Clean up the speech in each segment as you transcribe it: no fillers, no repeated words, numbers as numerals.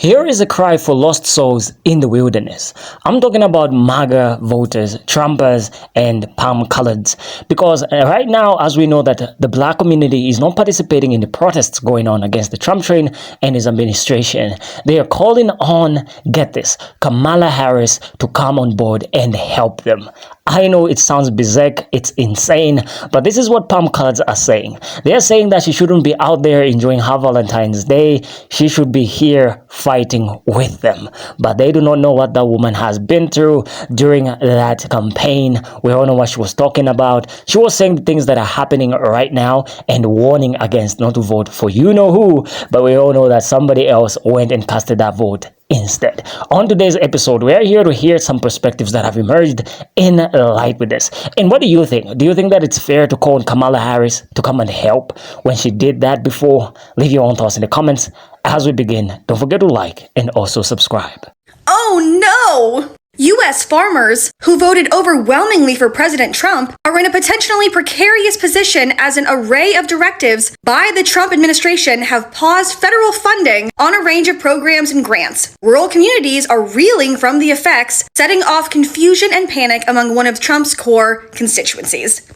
Here is a cry for lost souls in the wilderness. I'm talking about MAGA voters, Trumpers, and palm coloreds. Because right now, as we know that the black community is not participating in the protests going on against the Trump train and his administration, they are calling on, get this, Kamala Harris to come on board and help them. I know it sounds bizarre, it's insane, but this is what palm coloreds are saying. They are saying that she shouldn't be out there enjoying her Valentine's Day. She should be here fighting with them. But they do not know what that woman has been through during that campaign. We all know what she was talking about. She was saying the things that are happening right now and warning against not to vote for you know who, but we all know that somebody else went and casted that vote instead. On today's episode, we are here to hear some perspectives that have emerged in light with this. And what do you think? Do you think that it's fair to call on Kamala Harris to come and help when she did that before? Leave your own thoughts in the comments. As we begin, don't forget to like and also subscribe. Oh no! U.S. farmers who voted overwhelmingly for President Trump are in a potentially precarious position as an array of directives by the Trump administration have paused federal funding on a range of programs and grants. Rural communities are reeling from the effects, setting off confusion and panic among one of Trump's core constituencies.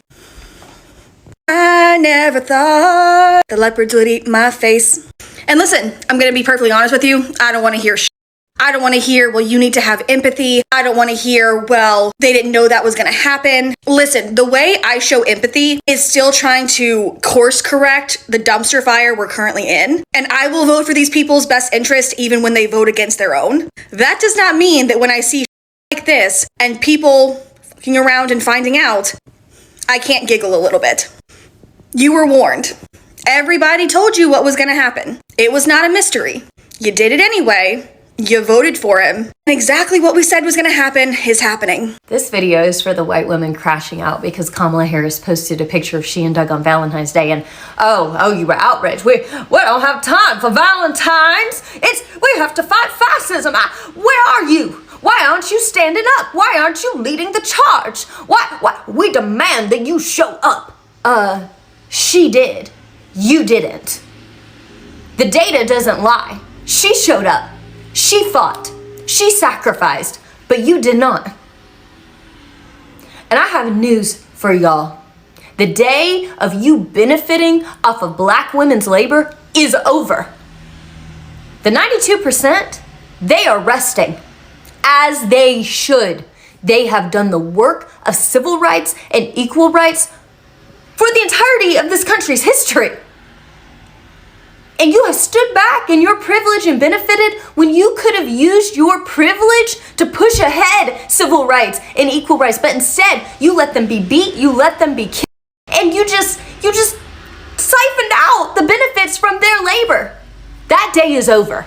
I never thought the leopards would eat my face. And listen, I'm gonna be perfectly honest with you, I don't want to hear I don't want to hear, well, you need to have empathy. I don't want to hear, well, they didn't know that was going to happen. Listen, the way I show empathy is still trying to course correct the dumpster fire we're currently in. And I will vote for these people's best interest even when they vote against their own. That does not mean that when I see like this and people fucking around and finding out, I can't giggle a little bit. You were warned. Everybody told you what was going to happen. It was not a mystery. You did it anyway. You voted for him. And exactly what we said was going to happen is happening. This video is for the white women crashing out because Kamala Harris posted a picture of she and Doug on Valentine's Day and, oh, you were outraged. We don't have time for Valentine's. We have to fight fascism. Where are you? Why aren't you standing up? Why aren't you leading the charge? Why? We demand that you show up. She did. You didn't. The data doesn't lie. She showed up. She fought, she sacrificed, but you did not. And I have news for y'all. The day of you benefiting off of black women's labor is over. The 92%, they are resting, as they should. They have done the work of civil rights and equal rights for the entirety of this country's history. And you have stood back in your privilege and benefited when you could have used your privilege to push ahead civil rights and equal rights. But instead, you let them be beat, you let them be killed, and you just siphoned out the benefits from their labor. That day is over.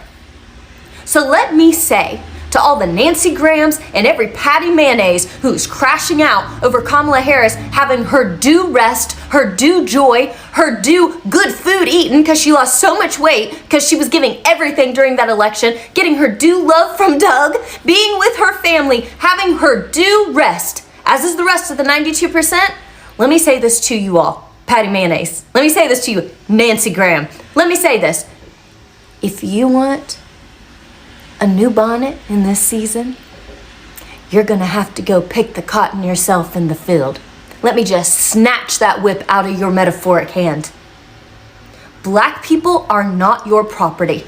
So let me say to all the Nancy Grahams and every Patty Mayonnaise who's crashing out over Kamala Harris having her due rest, her due joy, her due good food eaten because she lost so much weight because she was giving everything during that election, getting her due love from Doug, being with her family, having her due rest, as is the rest of the 92%. Let me say this to you all, Patty Mayonnaise. Let me say this to you, Nancy Graham. Let me say this. If you want a new bonnet in this season, you're gonna have to go pick the cotton yourself in the field. Let me just snatch that whip out of your metaphoric hand. Black people are not your property.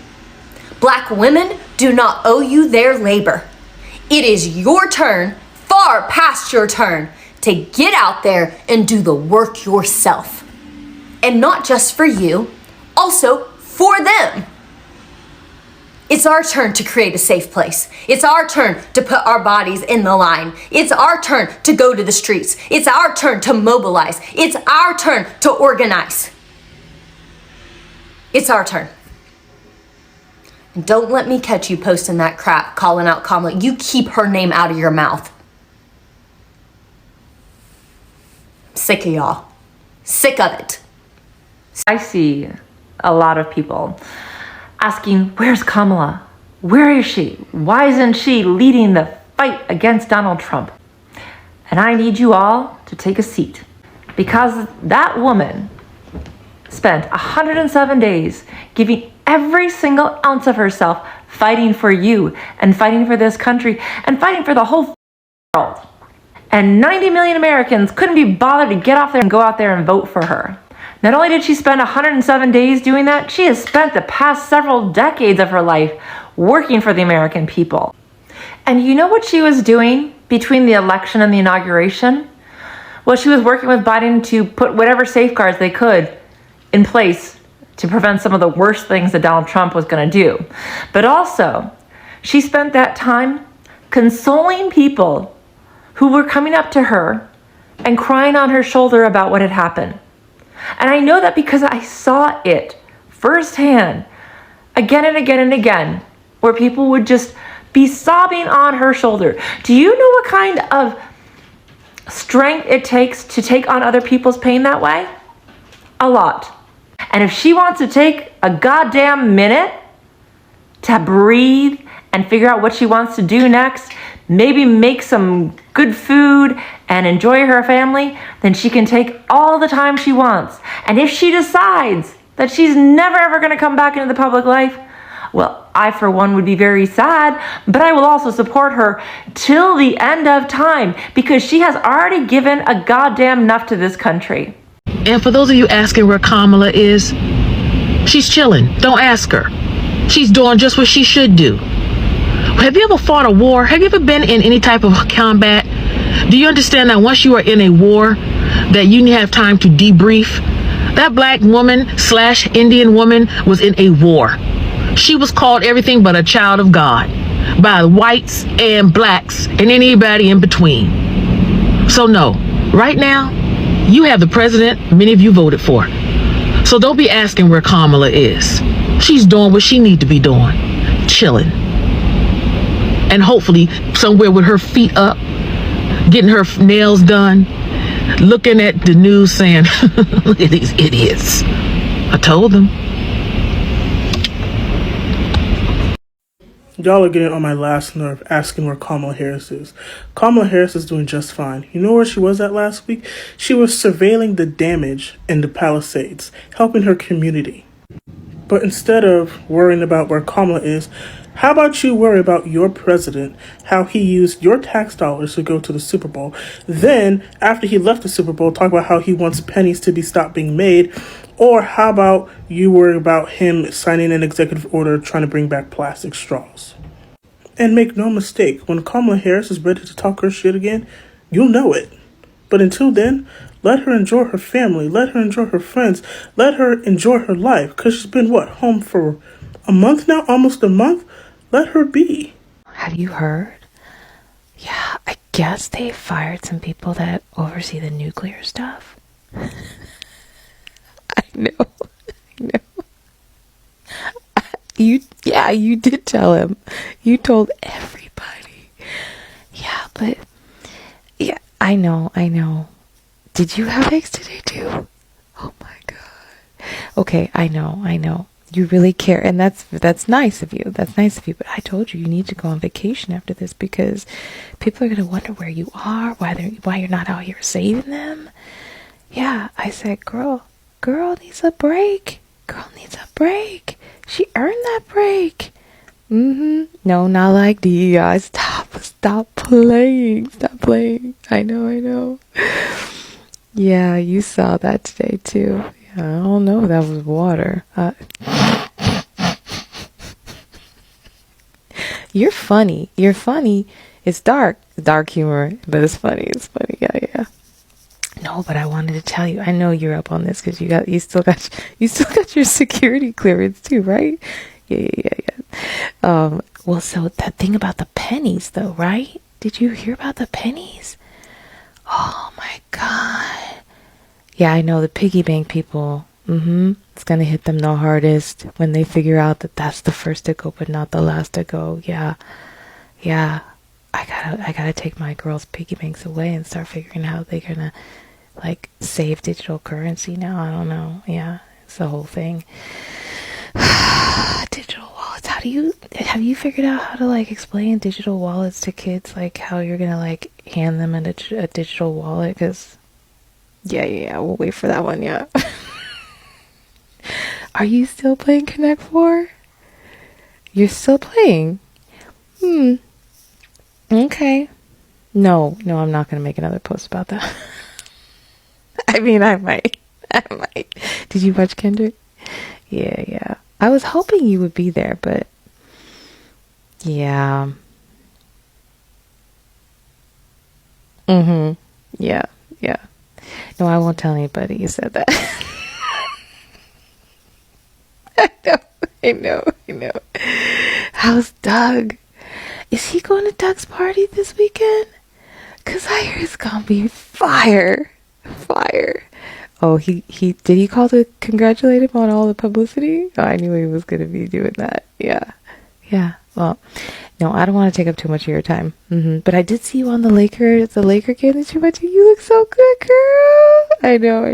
Black women do not owe you their labor. It is your turn, far past your turn, to get out there and do the work yourself. And not just for you, also for them. It's our turn to create a safe place. It's our turn to put our bodies in the line. It's our turn to go to the streets. It's our turn to mobilize. It's our turn to organize. It's our turn. And don't let me catch you posting that crap, calling out Kamala. You keep her name out of your mouth. I'm sick of y'all. Sick of it. I see a lot of people asking, where's Kamala? Where is she? Why isn't she leading the fight against Donald Trump? And I need you all to take a seat, because that woman spent 107 days giving every single ounce of herself fighting for you and fighting for this country and fighting for the whole world. And 90 million Americans couldn't be bothered to get off there and go out there and vote for her. Not only did she spend 107 days doing that, she has spent the past several decades of her life working for the American people. And you know what she was doing between the election and the inauguration? Well, she was working with Biden to put whatever safeguards they could in place to prevent some of the worst things that Donald Trump was going to do. But also, she spent that time consoling people who were coming up to her and crying on her shoulder about what had happened. And I know that because I saw it firsthand, again and again and again, where people would just be sobbing on her shoulder. Do you know what kind of strength it takes to take on other people's pain that way? A lot. And if she wants to take a goddamn minute to breathe and figure out what she wants to do next, maybe make some good food and enjoy her family, then she can take all the time she wants. And if she decides that she's never ever going to come back into the public life, well, I for one would be very sad, but I will also support her till the end of time because she has already given a goddamn enough to this country. And for those of you asking where Kamala is, she's chilling. Don't ask her. She's doing just what she should do. Have you ever fought a war? Have you ever been in any type of combat? Do you understand that once you are in a war, that you need to have time to debrief? That black woman / Indian woman was in a war. She was called everything but a child of God by whites and blacks and anybody in between. So no, right now, you have the president many of you voted for. So don't be asking where Kamala is. She's doing what she needs to be doing, chilling. And hopefully somewhere with her feet up, getting her nails done, looking at the news saying, look at these idiots. I told them. Y'all are getting on my last nerve asking where Kamala Harris is. Kamala Harris is doing just fine. You know where she was at last week? She was surveilling the damage in the Palisades, helping her community. But instead of worrying about where Kamala is, how about you worry about your president, how he used your tax dollars to go to the Super Bowl. Then, after he left the Super Bowl, talk about how he wants pennies to be stopped being made. Or how about you worry about him signing an executive order trying to bring back plastic straws. And make no mistake, when Kamala Harris is ready to talk her shit again, you'll know it. But until then, let her enjoy her family, let her enjoy her friends, let her enjoy her life. Because she's been, home for a month now? Almost a month? Let her be. Have you heard? Yeah, I guess they fired some people that oversee the nuclear stuff. I know. You did tell him. You told everybody. Yeah, but yeah, I know. Did you have eggs today too? Oh my god. Okay, I know. You really care, and that's nice of you. That's nice of you. But I told you need to go on vacation after this because people are gonna wonder where you are, why you're not out here saving them. Yeah, I said, girl needs a break. Girl needs a break. She earned that break. No, not like DEI. Stop playing. Stop playing. I know. Yeah, you saw that today too. Yeah, I don't know. That was water. You're funny. It's dark humor, but it's funny. Yeah. No, but I wanted to tell you. I know you're up on this because you still got your security clearance too, right? Yeah. Well, so that thing about the pennies, though, right? Did you hear about the pennies? Oh my god. Yeah, I know the piggy bank people. It's gonna hit them the hardest when they figure out that that's the first to go, but not the last to go. Yeah. I gotta take my girls' piggy banks away and start figuring out how they're gonna save digital currency now. I don't know. Yeah, it's the whole thing. Digital wallets. Have you figured out how to explain digital wallets to kids? How you're gonna hand them a digital wallet? Because yeah, we'll wait for that one. Yeah. Are you still playing Connect 4? You're still playing? Okay. No, I'm not going to make another post about that. I mean, I might. Did you watch Kendrick? Yeah. I was hoping you would be there, but yeah. Yeah. No, I won't tell anybody you said that. I know. How's Doug? Is he going to Doug's party this weekend? 'Cause I hear it's gonna be fire. Oh, he did he call to congratulate him on all the publicity? Oh, I knew he was gonna be doing that. Yeah. Well, no, I don't want to take up too much of your time. But I did see you on the Laker game that you went to. You look so good, girl. I know.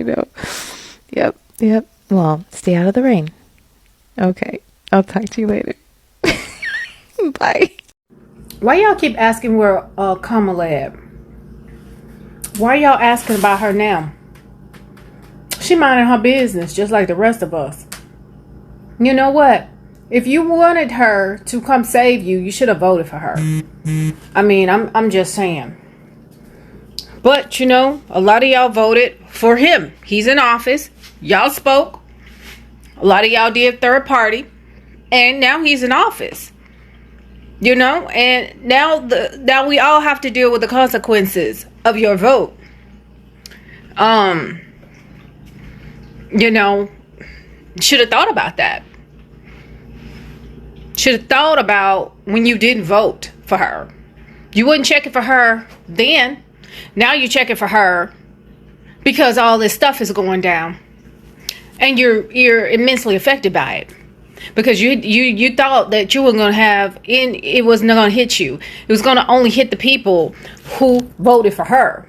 Yep. Well, stay out of the rain. Okay. I'll talk to you later. Bye. Why y'all keep asking where Kamala at? Why y'all asking about her now? She minding her business just like the rest of us. You know what? If you wanted her to come save you, you should have voted for her. I mean, I'm just saying. But, you know, a lot of y'all voted for him. He's in office. Y'all spoke. A lot of y'all did third party. And now he's in office. You know, and now we all have to deal with the consequences of your vote. You know, should have thought about that. Should have thought about when you didn't vote for her. You wasn't checking for her then. Now you're checking for her because all this stuff is going down, and you're immensely affected by it. Because you thought that you were going to have, it wasn't going to hit you. It was going to only hit the people who voted for her.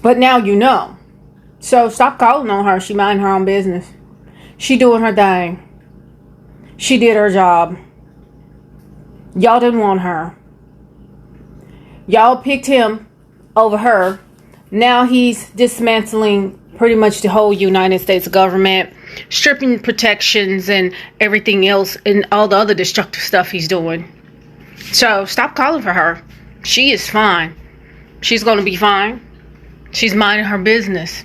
But now you know. So stop calling on her. She minding her own business. She doing her thing. She did her job. Y'all didn't want her. Y'all picked him over her. Now he's dismantling pretty much the whole United States government, stripping protections and everything else and all the other destructive stuff he's doing. So stop calling for her. She is fine. She's going to be fine. She's minding her business.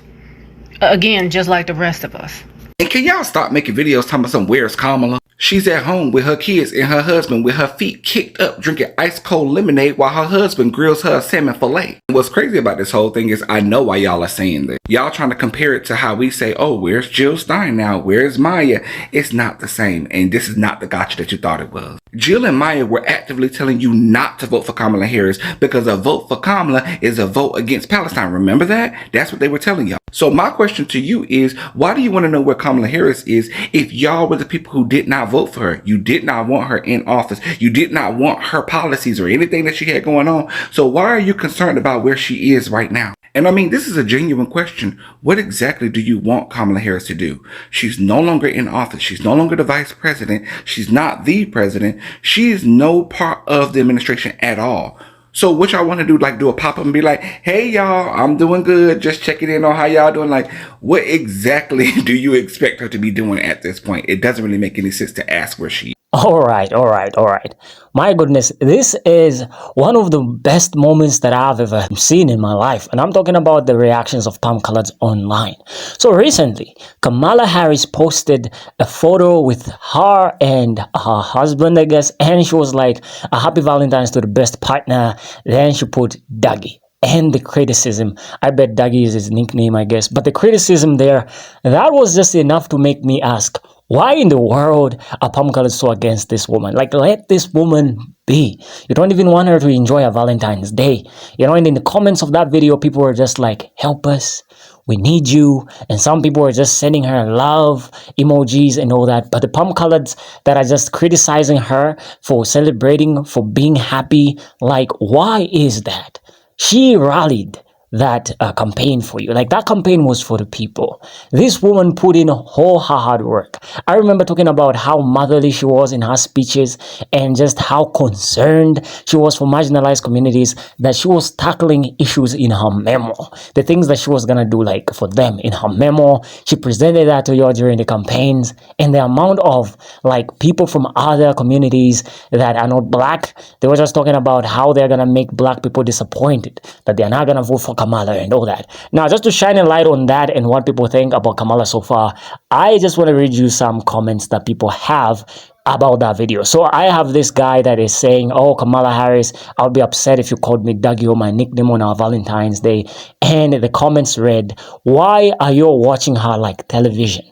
Again, just like the rest of us. And can y'all stop making videos talking about where's Kamala? She's at home with her kids and her husband with her feet kicked up drinking ice cold lemonade while her husband grills her a salmon fillet. What's crazy about this whole thing is I know why y'all are saying this. Y'all trying to compare it to how we say, oh, where's Jill Stein now? Where's Maya? It's not the same. And this is not the gotcha that you thought it was. Jill and Maya were actively telling you not to vote for Kamala Harris because a vote for Kamala is a vote against Palestine. Remember that? That's what they were telling y'all. So my question to you is, why do you want to know where Kamala Harris is if y'all were the people who did not vote for her? You did not want her in office. You did not want her policies or anything that she had going on. So why are you concerned about where she is right now? And I mean, this is a genuine question. What exactly do you want Kamala Harris to do? She's no longer in office. She's no longer the vice president. She's not the president. She is no part of the administration at all. So what y'all want to do, like do a pop-up and be like, hey y'all, I'm doing good, just checking in on how y'all doing? Like, what exactly do you expect her to be doing at this point? It doesn't really make any sense to ask where she is. All right. My goodness, this is one of the best moments that I've ever seen in my life. And I'm talking about the reactions of palm colors online. So recently, Kamala Harris posted a photo with her and her husband, I guess. And she was like, a happy Valentine's to the best partner. Then she put Dougie. And the criticism, I bet Dougie is his nickname, I guess. But the criticism there, that was just enough to make me ask, why in the world are palm colors so against this woman? Like, let this woman be. You don't even want her to enjoy a Valentine's Day. You know, and in the comments of that video, people were just like, help us. We need you. And some people were just sending her love emojis and all that. But the palm colors that are just criticizing her for celebrating, for being happy, like, why is that? She rallied that campaign for you. Like, that campaign was for the people. This woman put in all her hard work. I remember talking about how motherly she was in her speeches and just how concerned she was for marginalized communities, that she was tackling issues in her memo, the things that she was gonna do like for them in her memo. She presented that to you during the campaigns, and the amount of like people from other communities that are not black, they were just talking about how they're gonna make black people disappointed, that they're not gonna vote for Kamala and all that. Now, just to shine a light on that and what people think about Kamala so far, I just want to read you some comments that people have about that video. So I have this guy that is saying, oh, Kamala Harris, I'll be upset if you called me Dougie or my nickname on our Valentine's Day. And the comments read, why are you watching her like television?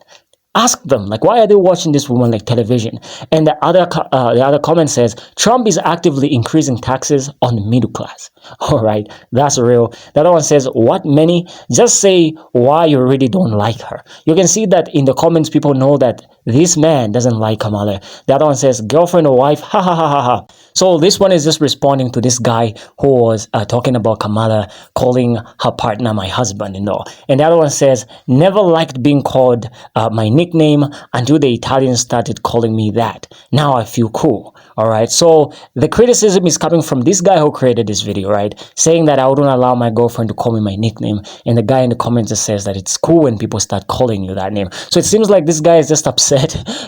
Ask them, like, why are they watching this woman like television? And the other comment says, Trump is actively increasing taxes on the middle class. All right, that's real. The other one says, what many? Just say why you really don't like her. You can see that in the comments, people know that this man doesn't like Kamala. The other one says, girlfriend or wife, ha ha ha ha ha. So this one is just responding to this guy who was talking about Kamala, calling her partner my husband-in-law. And the other one says, never liked being called my nickname until the Italians started calling me that. Now I feel cool. All right. So the criticism is coming from this guy who created this video, right? Saying that I wouldn't allow my girlfriend to call me my nickname. And the guy in the comments just says that it's cool when people start calling you that name. So it seems like this guy is just upset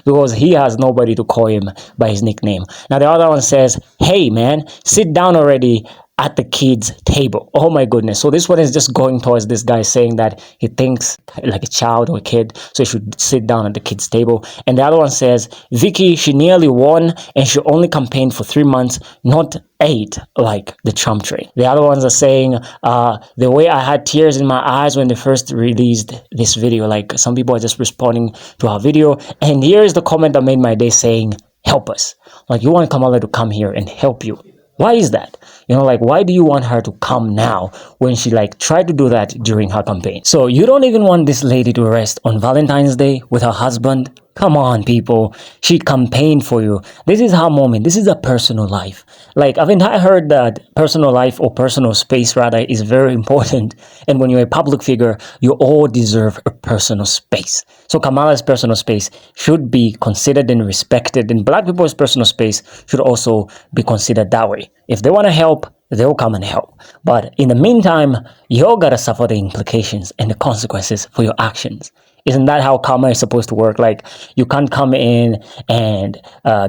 because he has nobody to call him by his nickname. Now the other one says, hey man, sit down already at the kids' table. Oh my goodness. So this one is just going towards this guy saying that he thinks like a child or a kid, so he should sit down at the kids' table. And the other one says, Vicky, she nearly won and she only campaigned for 3 months, not 8 like the Trump train. The other ones are saying, the way I had tears in my eyes when they first released this video. Like, some people are just responding to our video. And here is the comment that made my day saying, help us. Like, you want Kamala to come here and help you. Why is that? You know, like, why do you want her to come now when she like tried to do that during her campaign? So you don't even want this lady to rest on Valentine's Day with her husband? Come on, people. She campaigned for you. This is her moment. This is a personal life. Like, haven't I heard that personal life, or personal space rather, is very important? And when you're a public figure, you all deserve a personal space. So Kamala's personal space should be considered and respected, and black people's personal space should also be considered that way. If they want to help, they'll come and help. But in the meantime, you gotta suffer the implications and the consequences for your actions. Isn't that how karma is supposed to work? Like, you can't come in and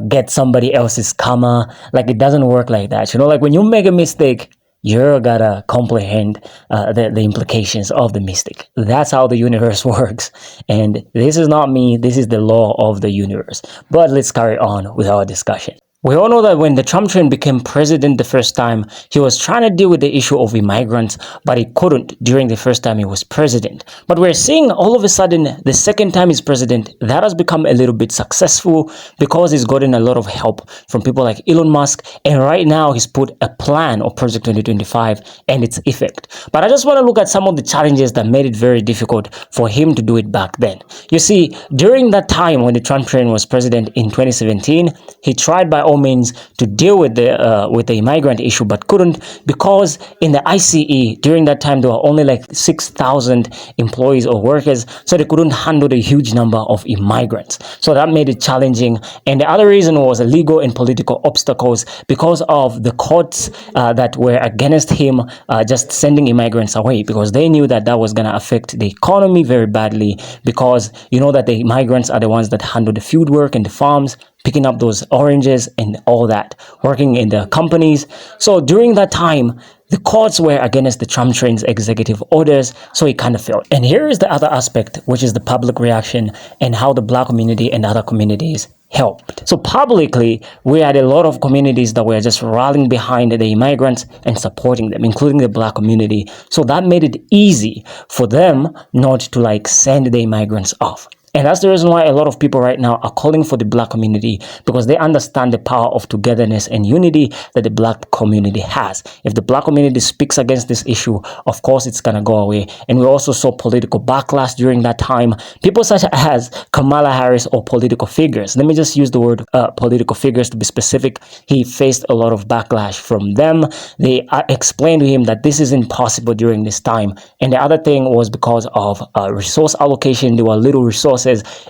get somebody else's karma. Like, it doesn't work like that. You know, like, when you make a mistake, you gotta comprehend the implications of the mistake. That's how the universe works. And this is not me. This is the law of the universe. But let's carry on with our discussion. We all know that when the Trump train became president the first time, he was trying to deal with the issue of immigrants, but he couldn't during the first time he was president. But we're seeing all of a sudden, the second time he's president, that has become a little bit successful because he's gotten a lot of help from people like Elon Musk. And right now he's put a plan of Project 2025 and its effect. But I just want to look at some of the challenges that made it very difficult for him to do it back then. You see, during that time when the Trump train was president in 2017, he tried by all means to deal with the immigrant issue, but couldn't, because in the ICE during that time there were only like 6,000 employees or workers, so they couldn't handle the huge number of immigrants. So that made it challenging. And the other reason was legal and political obstacles because of the courts that were against him just sending immigrants away, because they knew that that was going to affect the economy very badly, because you know that the immigrants are the ones that handle the field work and the farms, picking up those oranges and all that, working in the companies. So during that time, the courts were against the Trump train's executive orders, so it kind of failed. And here is the other aspect, which is the public reaction and how the black community and other communities helped. So publicly, we had a lot of communities that were just rallying behind the immigrants and supporting them, including the black community. So that made it easy for them not to like send the immigrants off. And that's the reason why a lot of people right now are calling for the black community, because they understand the power of togetherness and unity that the black community has. If the black community speaks against this issue, of course it's going to go away. And we also saw political backlash during that time. People such as Kamala Harris, or political figures. Let me just use the word political figures to be specific. He faced a lot of backlash from them. They explained to him that this is impossible during this time. And the other thing was because of resource allocation. There were little resources.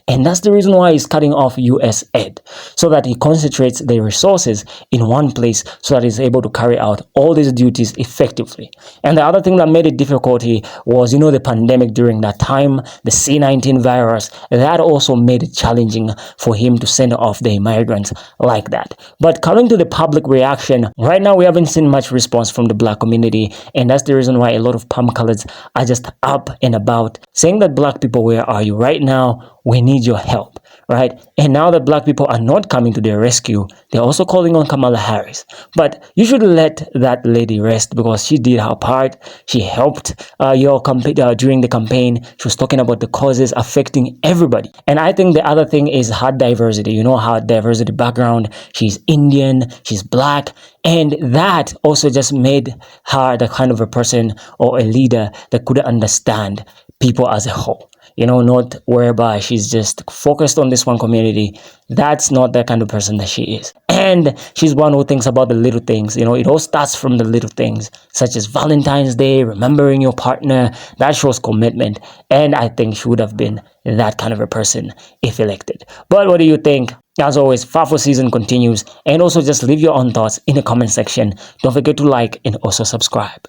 And that's the reason why he's cutting off US aid, so that he concentrates the resources in one place, so that he's able to carry out all these duties effectively. And the other thing that made it difficulty was, the pandemic during that time, the C-19 virus. That also made it challenging for him to send off the migrants like that. But coming to the public reaction, right now we haven't seen much response from the black community, and that's the reason why a lot of palm coloreds are just up and about saying that black people, where are you right now? We need your help, right? And now that black people are not coming to their rescue, they're also calling on Kamala Harris. But you should let that lady rest, because she did her part. She helped during the campaign. She was talking about the causes affecting everybody. And I think the other thing is her diversity. Her diversity background. She's Indian, she's black, and that also just made her the kind of a person or a leader that could understand people as a whole. Not whereby she's just focused on this one community. That's not the kind of person that she is. And she's one who thinks about the little things. It all starts from the little things, such as Valentine's Day, remembering your partner. That shows commitment. And I think she would have been that kind of a person if elected. But what do you think? As always, FAFO season continues. And also just leave your own thoughts in the comment section. Don't forget to like and also subscribe.